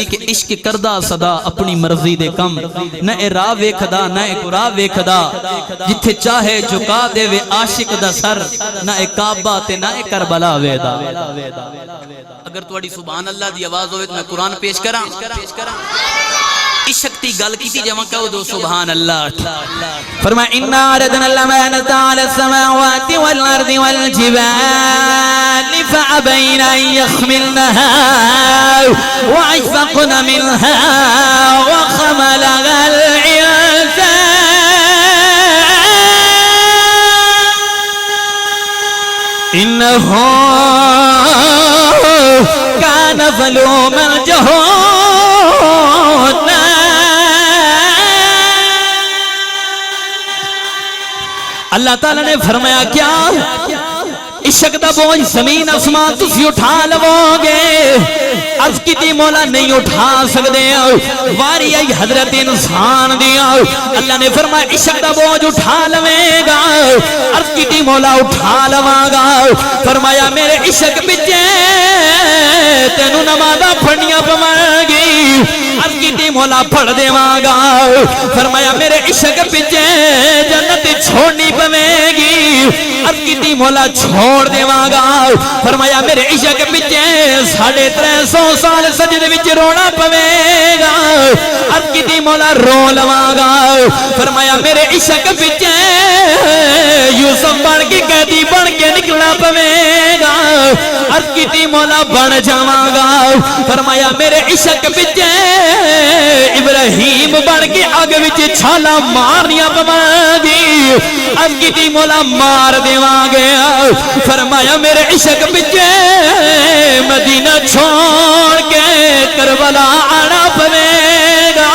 کہ عشق کردہ صدا اپنی مرضی دے کم نہ اے راہ ویکھدا نہ اے قرا ویکھدا جتھے چاہے جھکا دے وے عاشق دا سر نہ اے کعبہ تے نہ اے کربلا ویدا اگر تواڈی سبحان اللہ دی آواز ہوئے تو میں قرآن پیش کراں عشق دی گل کیتی جاواں کہو دو سبحان اللہ فرمایا انا عرضنا الامانة على السماوات والارض والجبال فابين ان يحملنها واشفقن منها وحملها الانسان انه كان ظلوما جهولا اللہ تعالیٰ نے فرمایا کیا عشق دا بوجھ زمین آسمان تسی اٹھا لو گے عرض کی دی مولا نہیں اٹھا سکتے واری آئی حضرت انسان دیا اللہ نے فرمایا عشق دا بوجھ اٹھا لوے گا عرض کی دی مولا اٹھا لوا گا فرمایا میرے عشق بچے تینو نمازہ پڑھنیاں پمانگی عرض کی دی مولا پڑھ دے مانگا فرمایا میرے عشق بچے جنت چھوڑنی پمے گی عرض کی دی مولا چھوڑ دے مانگا فرمایا میرے عشق بچے 350 سال سجدے وچ رونا پوے گا عرض کی دی مولا رو لواں گا فرمایا میرے عشق بچے یوسف بن کے قیدی بن کے نکلنا پوے گا عرض کی دی مولا بن جاواں گا فرمایا میرے عشق بچے ابراہیم بن کے اگ وچ چھالا مارنیاں پواں گی عرض کی دی مولا مار دیواں گیا فرمایا میرے عشق بچے مدینہ چھوڑ کے کربلا آنا پوے گا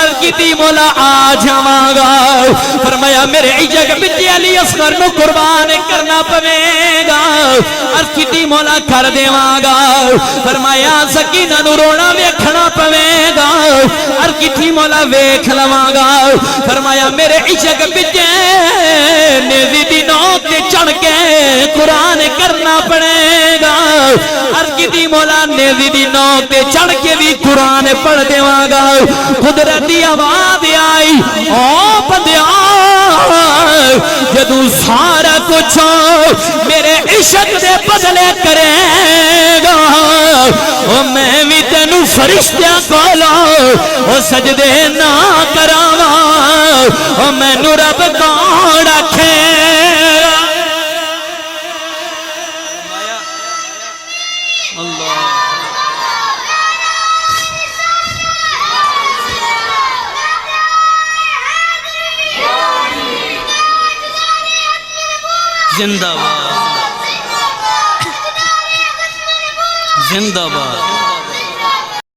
عرض کی مولا آ جاواں گا فرمایا میرے عشق بچے علی اصغر نو قربان کرنا پوے گا عرض کی مولا کر دیواں گا فرمایا سکینہ نو رونا ویکھنا پوے گا عرض کی مولا ویکھ لواں گا فرمایا میرے عشق بچے نیزی دی نوک تے چڑھ کے قرآن کرنا پڑے گا عرض کی مولا نیزی دی نوک تے چڑھ کے بھی قرآن پڑھ دیواں گا قدرتی آواز آئی او بندیا جدو سارا کچھ میرے عشق دے بدلے کرے گا او میں بھی تینو فرشتیاں کولو او سجدے نہ کراواں او مینوں رب کون رکھے زندہ باد زندہ باد